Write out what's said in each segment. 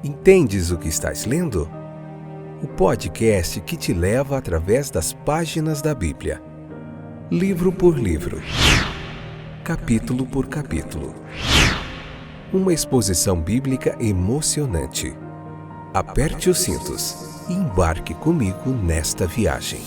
Entendes o que estás lendo? O podcast que te leva através das páginas da Bíblia, livro por livro, capítulo por capítulo. Uma exposição bíblica emocionante. Aperte os cintos e embarque comigo nesta viagem.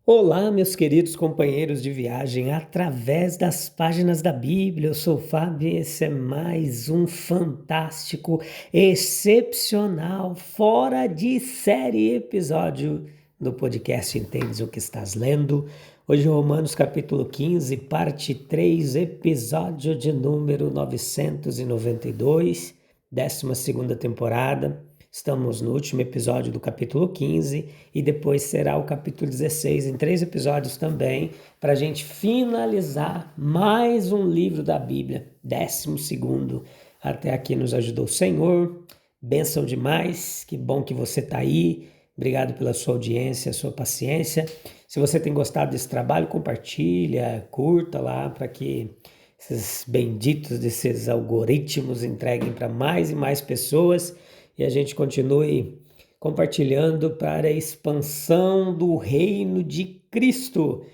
Olá, meus queridos companheiros de viagem através das páginas da Bíblia. Eu sou o Fábio e esse é mais um fantástico, excepcional, fora de série episódio do podcast Entendes o que estás lendo. Hoje Romanos capítulo 15, parte 3, episódio de número 992, 12ª temporada. Estamos no último episódio do capítulo 15 e depois será o capítulo 16 em 3 episódios também, para a gente finalizar mais um livro da Bíblia, 12º. Até aqui nos ajudou o Senhor, bênção demais, que bom que você está aí, obrigado pela sua audiência, sua paciência. Se você tem gostado desse trabalho, compartilha, curta lá para que esses benditos desses algoritmos entreguem para mais e mais pessoas e a gente continue compartilhando para a expansão do reino de Cristo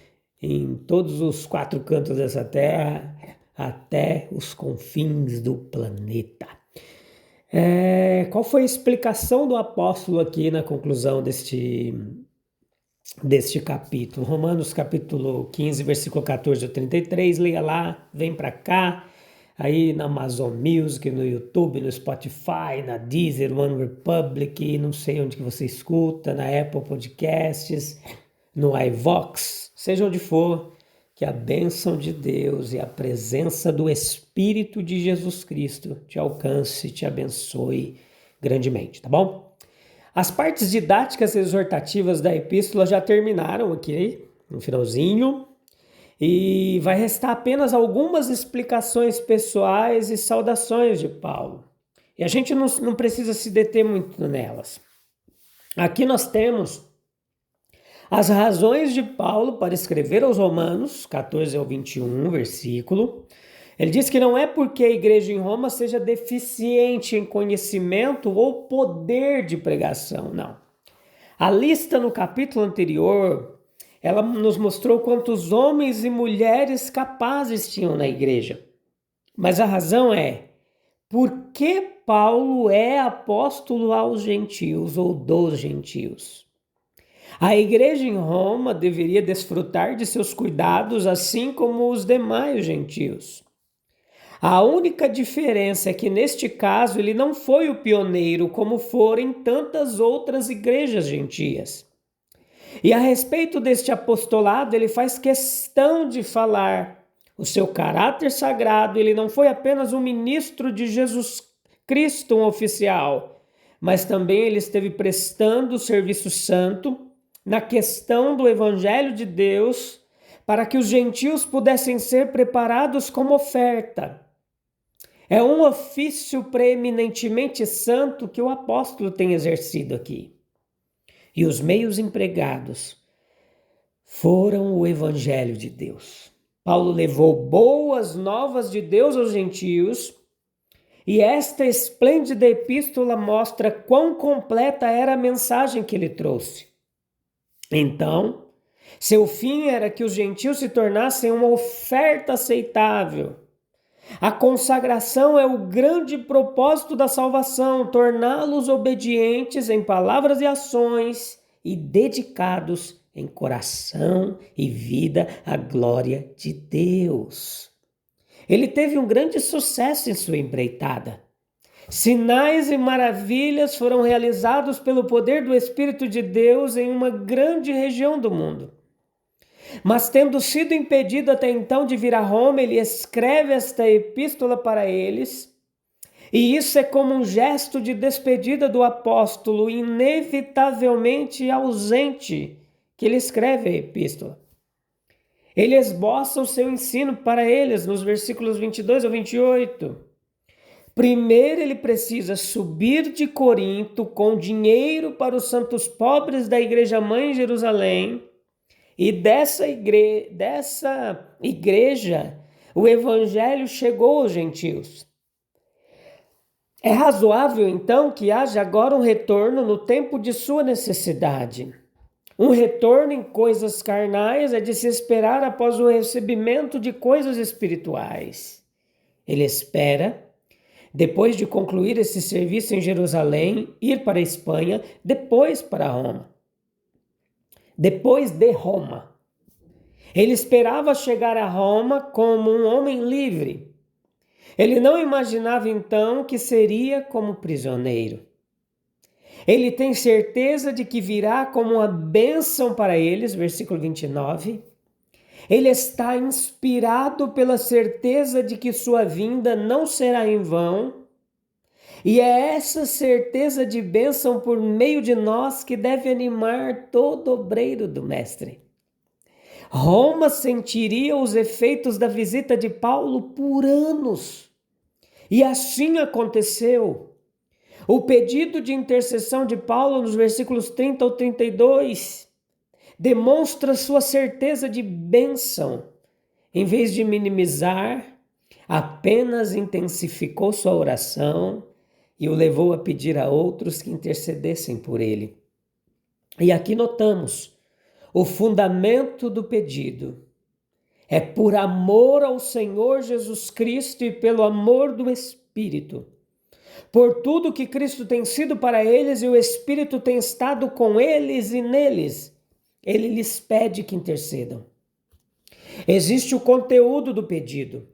em todos os 4 cantos dessa terra, até os confins do planeta. Qual foi a explicação do apóstolo aqui na conclusão deste capítulo? Romanos capítulo 15, versículo 14 a 33, leia lá, vem para cá. Aí na Amazon Music, no YouTube, no Spotify, na Deezer, One Republic, não sei onde que você escuta, na Apple Podcasts, no iVox, seja onde for, que a bênção de Deus e a presença do Espírito de Jesus Cristo te alcance e te abençoe grandemente, tá bom? As partes didáticas e exortativas da epístola já terminaram aqui, no finalzinho. E vai restar apenas algumas explicações pessoais e saudações de Paulo. E a gente não precisa se deter muito nelas. Aqui nós temos as razões de Paulo para escrever aos Romanos, 14 ao 21, versículo. Ele diz que não é porque a igreja em Roma seja deficiente em conhecimento ou poder de pregação, não. A lista no capítulo anterior, ela nos mostrou quantos homens e mulheres capazes tinham na igreja. Mas a razão é, por que Paulo é apóstolo aos gentios ou dos gentios? A igreja em Roma deveria desfrutar de seus cuidados, assim como os demais gentios. A única diferença é que, neste caso, ele não foi o pioneiro, como foram em tantas outras igrejas gentias. E a respeito deste apostolado, ele faz questão de falar o seu caráter sagrado. Ele não foi apenas um ministro de Jesus Cristo, um oficial, mas também ele esteve prestando serviço santo na questão do evangelho de Deus para que os gentios pudessem ser preparados como oferta. É um ofício preeminentemente santo que o apóstolo tem exercido aqui. E os meios empregados foram o evangelho de Deus. Paulo levou boas novas de Deus aos gentios, e esta esplêndida epístola mostra quão completa era a mensagem que ele trouxe. Então, seu fim era que os gentios se tornassem uma oferta aceitável. A consagração é o grande propósito da salvação, torná-los obedientes em palavras e ações e dedicados em coração e vida à glória de Deus. Ele teve um grande sucesso em sua empreitada. Sinais e maravilhas foram realizados pelo poder do Espírito de Deus em uma grande região do mundo. Mas tendo sido impedido até então de vir a Roma, ele escreve esta epístola para eles, e isso é como um gesto de despedida do apóstolo, inevitavelmente ausente, que ele escreve a epístola. Ele esboça o seu ensino para eles nos versículos 22 ao 28. Primeiro ele precisa subir de Corinto com dinheiro para os santos pobres da igreja mãe em Jerusalém, e dessa igreja o evangelho chegou aos gentios. É razoável, então, que haja agora um retorno no tempo de sua necessidade. Um retorno em coisas carnais é de se esperar após o recebimento de coisas espirituais. Ele espera, depois de concluir esse serviço em Jerusalém, ir para a Espanha, depois para Roma. Depois de Roma. Ele esperava chegar a Roma como um homem livre. Ele não imaginava então que seria como prisioneiro. Ele tem certeza de que virá como uma bênção para eles, versículo 29. Ele está inspirado pela certeza de que sua vinda não será em vão. E é essa certeza de bênção por meio de nós que deve animar todo obreiro do Mestre. Roma sentiria os efeitos da visita de Paulo por anos. E assim aconteceu. O pedido de intercessão de Paulo nos versículos 30 ao 32 demonstra sua certeza de bênção. Em vez de minimizar, apenas intensificou sua oração e o levou a pedir a outros que intercedessem por ele. E aqui notamos o fundamento do pedido. É por amor ao Senhor Jesus Cristo e pelo amor do Espírito. Por tudo que Cristo tem sido para eles e o Espírito tem estado com eles e neles, ele lhes pede que intercedam. Existe o conteúdo do pedido: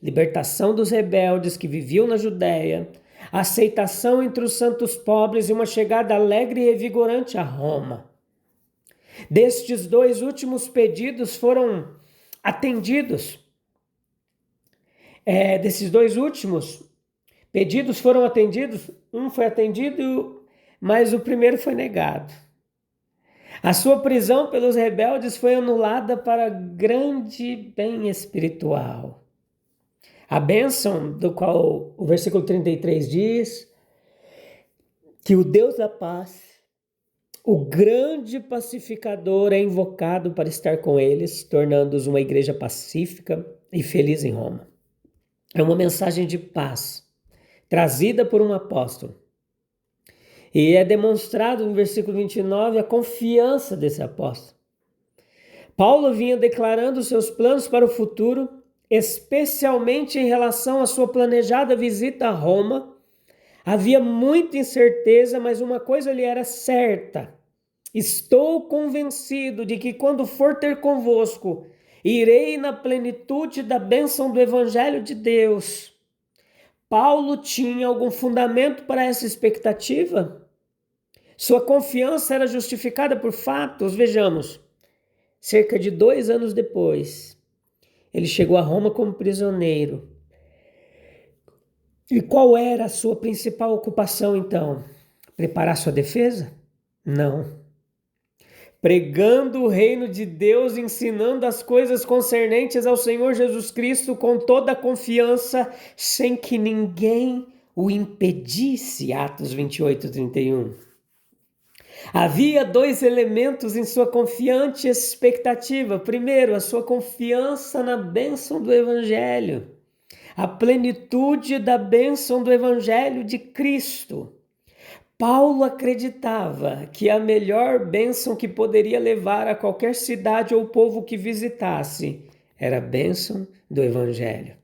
libertação dos rebeldes que viviam na Judéia, aceitação entre os santos pobres e uma chegada alegre e revigorante a Roma. Destes dois últimos pedidos foram atendidos. Desses dois últimos pedidos foram atendidos, um foi atendido, mas o primeiro foi negado. A sua prisão pelos rebeldes foi anulada para grande bem espiritual. A bênção do qual o versículo 33 diz que o Deus da paz, o grande pacificador, é invocado para estar com eles, tornando-os uma igreja pacífica e feliz em Roma. É uma mensagem de paz, trazida por um apóstolo. E é demonstrado no versículo 29 a confiança desse apóstolo. Paulo vinha declarando seus planos para o futuro, especialmente em relação à sua planejada visita a Roma. Havia muita incerteza, mas uma coisa lhe era certa: estou convencido de que quando for ter convosco, irei na plenitude da bênção do Evangelho de Deus. Paulo tinha algum fundamento para essa expectativa? Sua confiança era justificada por fatos. Vejamos, cerca de 2 anos depois, ele chegou a Roma como prisioneiro. E qual era a sua principal ocupação então? Preparar sua defesa? Não. Pregando o reino de Deus, ensinando as coisas concernentes ao Senhor Jesus Cristo com toda a confiança, sem que ninguém o impedisse. Atos 28, 31. Havia 2 elementos em sua confiante expectativa. Primeiro, a sua confiança na bênção do Evangelho, a plenitude da bênção do Evangelho de Cristo. Paulo acreditava que a melhor bênção que poderia levar a qualquer cidade ou povo que visitasse era a bênção do Evangelho.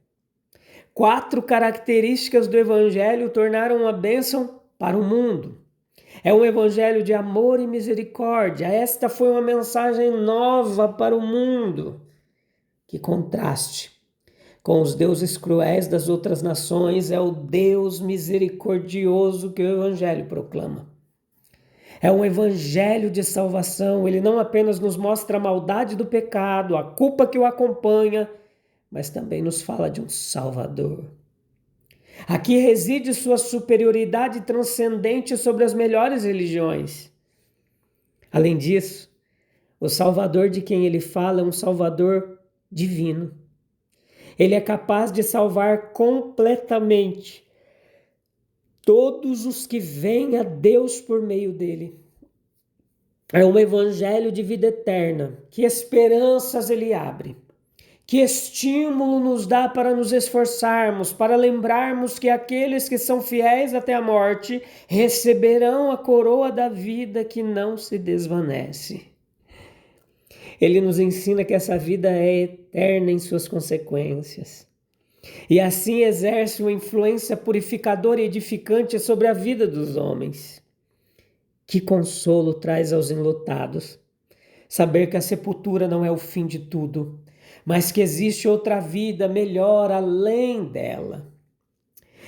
4 características do Evangelho tornaram uma bênção para o mundo. É um evangelho de amor e misericórdia. Esta foi uma mensagem nova para o mundo. Que contraste com os deuses cruéis das outras nações, é o Deus misericordioso que o evangelho proclama. É um evangelho de salvação. Ele não apenas nos mostra a maldade do pecado, a culpa que o acompanha, mas também nos fala de um Salvador. Aqui reside sua superioridade transcendente sobre as melhores religiões. Além disso, o Salvador de quem ele fala é um Salvador divino. Ele é capaz de salvar completamente todos os que vêm a Deus por meio dele. É um evangelho de vida eterna. Que esperanças ele abre. Que estímulo nos dá para nos esforçarmos, para lembrarmos que aqueles que são fiéis até a morte receberão a coroa da vida que não se desvanece. Ele nos ensina que essa vida é eterna em suas consequências. E assim exerce uma influência purificadora e edificante sobre a vida dos homens. Que consolo traz aos enlutados saber que a sepultura não é o fim de tudo, mas que existe outra vida melhor além dela.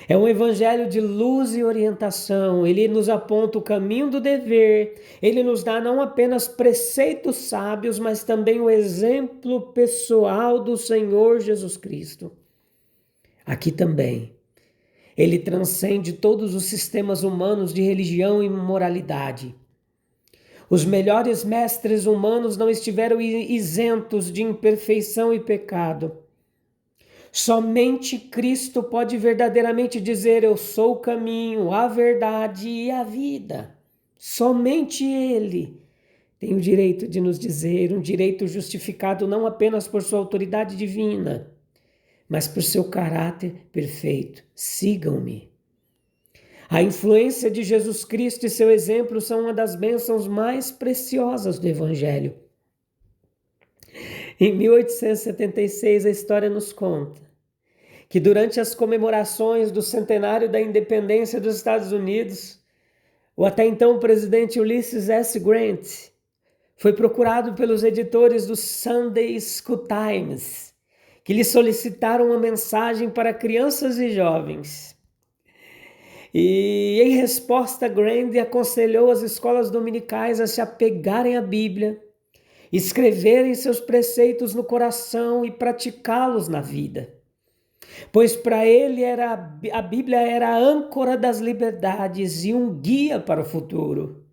É um evangelho de luz e orientação. Ele nos aponta o caminho do dever. Ele nos dá não apenas preceitos sábios, mas também o exemplo pessoal do Senhor Jesus Cristo. Aqui também, ele transcende todos os sistemas humanos de religião e moralidade. Os melhores mestres humanos não estiveram isentos de imperfeição e pecado. Somente Cristo pode verdadeiramente dizer: eu sou o caminho, a verdade e a vida. Somente Ele tem o direito de nos dizer, um direito justificado não apenas por sua autoridade divina, mas por seu caráter perfeito. Sigam-me. A influência de Jesus Cristo e seu exemplo são uma das bênçãos mais preciosas do Evangelho. Em 1876, a história nos conta que durante as comemorações do centenário da independência dos Estados Unidos, o até então presidente Ulysses S. Grant foi procurado pelos editores do Sunday School Times, que lhe solicitaram uma mensagem para crianças e jovens. E em resposta, Grant aconselhou as escolas dominicais a se apegarem à Bíblia, escreverem seus preceitos no coração e praticá-los na vida. Pois para ele a Bíblia era a âncora das liberdades e um guia para o futuro.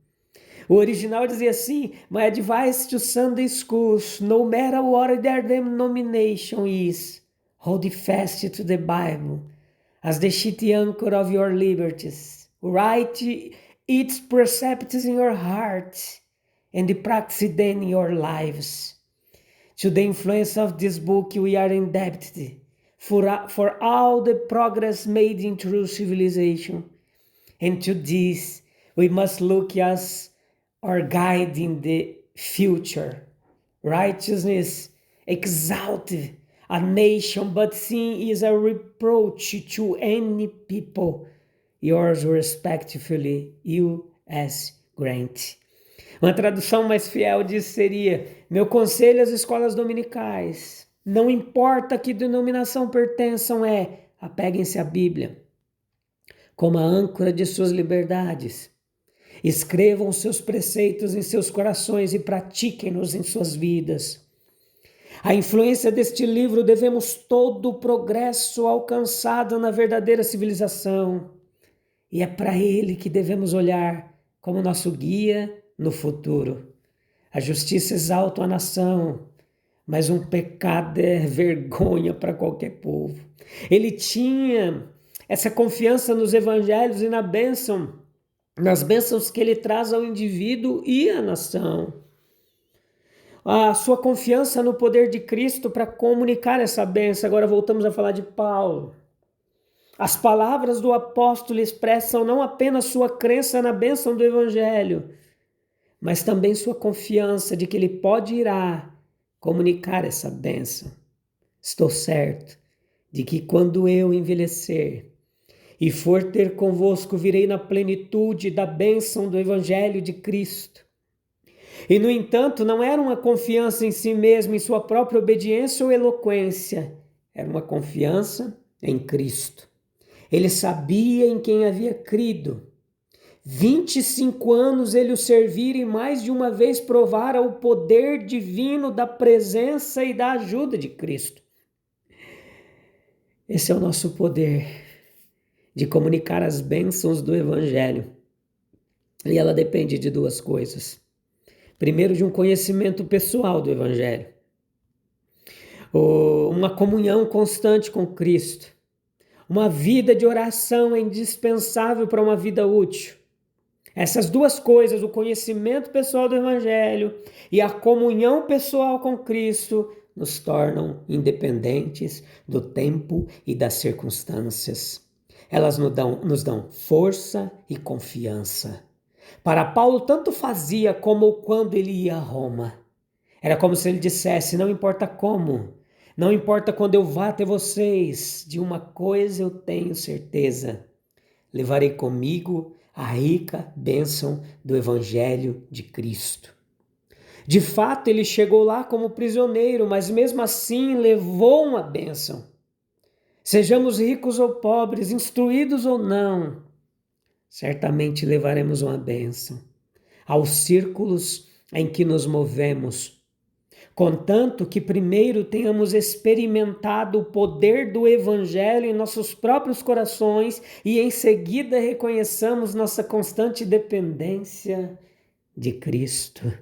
O original dizia assim: My advice to Sunday schools, no matter what their denomination is, hold fast to the Bible as the chief anchor of your liberties. Write its precepts in your heart and practice them in your lives. To the influence of this book we are indebted for all the progress made in true civilization. And to this we must look as our guide in the future. Righteousness exalted a nation, but sin is a reproach to any people. Yours respectfully, U.S. Grant. Uma tradução mais fiel disso seria: meu conselho às escolas dominicais, não importa que denominação pertençam, apeguem-se à Bíblia como a âncora de suas liberdades. Escrevam seus preceitos em seus corações e pratiquem-nos em suas vidas. A influência deste livro devemos todo o progresso alcançado na verdadeira civilização. E é para ele que devemos olhar como nosso guia no futuro. A justiça exalta a nação, mas um pecado é vergonha para qualquer povo. Ele tinha essa confiança nos evangelhos e nas bênçãos que ele traz ao indivíduo e à nação. A sua confiança no poder de Cristo para comunicar essa bênção. Agora voltamos a falar de Paulo. As palavras do apóstolo expressam não apenas sua crença na bênção do evangelho, mas também sua confiança de que ele pode e irá comunicar essa bênção. Estou certo de que quando eu envelhecer e for ter convosco, virei na plenitude da bênção do evangelho de Cristo. E, no entanto, não era uma confiança em si mesmo, em sua própria obediência ou eloquência. Era uma confiança em Cristo. Ele sabia em quem havia crido. 25 anos ele o servira e mais de uma vez provara o poder divino da presença e da ajuda de Cristo. Esse é o nosso poder de comunicar as bênçãos do Evangelho. E ela depende de duas coisas. Primeiro, de um conhecimento pessoal do Evangelho. Uma comunhão constante com Cristo. Uma vida de oração é indispensável para uma vida útil. Essas duas coisas, o conhecimento pessoal do Evangelho e a comunhão pessoal com Cristo, nos tornam independentes do tempo e das circunstâncias. Elas nos dão força e confiança. Para Paulo, tanto fazia como quando ele ia a Roma. Era como se ele dissesse: não importa como, não importa quando eu vá até vocês, de uma coisa eu tenho certeza: levarei comigo a rica bênção do Evangelho de Cristo. De fato, ele chegou lá como prisioneiro, mas mesmo assim levou uma bênção. Sejamos ricos ou pobres, instruídos ou não, certamente levaremos uma bênção aos círculos em que nos movemos, contanto que primeiro tenhamos experimentado o poder do Evangelho em nossos próprios corações e em seguida reconheçamos nossa constante dependência de Cristo.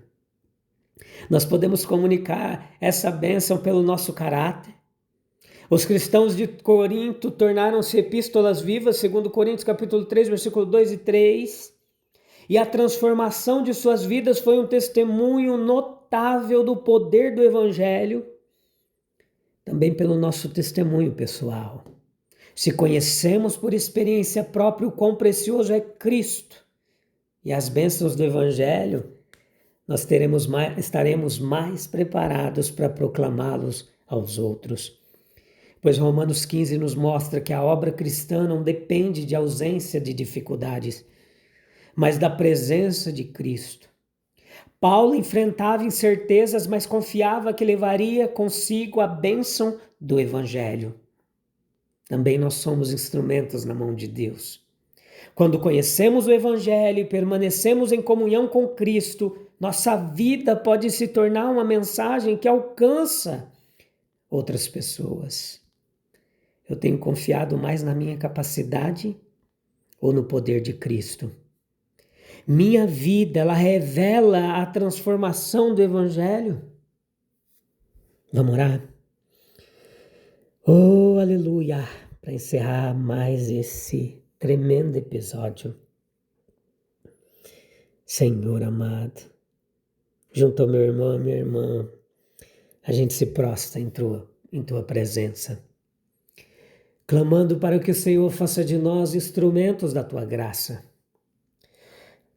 Nós podemos comunicar essa bênção pelo nosso caráter. Os cristãos de Corinto tornaram-se epístolas vivas, segundo Coríntios capítulo 3, versículo 2 e 3. E a transformação de suas vidas foi um testemunho notável do poder do Evangelho, também pelo nosso testemunho pessoal. Se conhecemos por experiência própria o quão precioso é Cristo e as bênçãos do Evangelho, nós estaremos mais preparados para proclamá-los aos outros. Pois Romanos 15 nos mostra que a obra cristã não depende de ausência de dificuldades, mas da presença de Cristo. Paulo enfrentava incertezas, mas confiava que levaria consigo a bênção do Evangelho. Também nós somos instrumentos na mão de Deus. Quando conhecemos o Evangelho e permanecemos em comunhão com Cristo, nossa vida pode se tornar uma mensagem que alcança outras pessoas. Eu tenho confiado mais na minha capacidade ou no poder de Cristo? Minha vida, ela revela a transformação do Evangelho? Vamos orar? Oh, aleluia! Para encerrar mais esse tremendo episódio. Senhor amado, junto ao meu irmão e minha irmã, a gente se prostra em tua presença, clamando para que o Senhor faça de nós instrumentos da tua graça.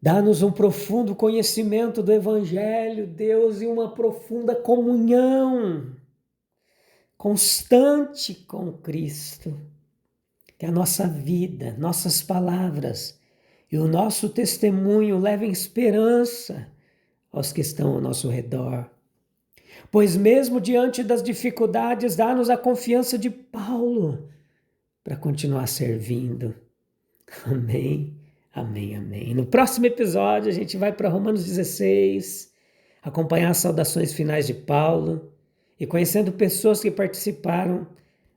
Dá-nos um profundo conhecimento do Evangelho, Deus, e uma profunda comunhão constante com Cristo. Que a nossa vida, nossas palavras e o nosso testemunho levem esperança aos que estão ao nosso redor. Pois mesmo diante das dificuldades, dá-nos a confiança de Paulo para continuar servindo. Amém, amém, amém. No próximo episódio a gente vai para Romanos 16, acompanhar as saudações finais de Paulo e conhecendo pessoas que participaram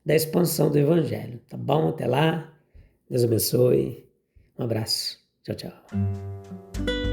da expansão do Evangelho. Tá bom? Até lá. Deus abençoe. Um abraço. Tchau, tchau.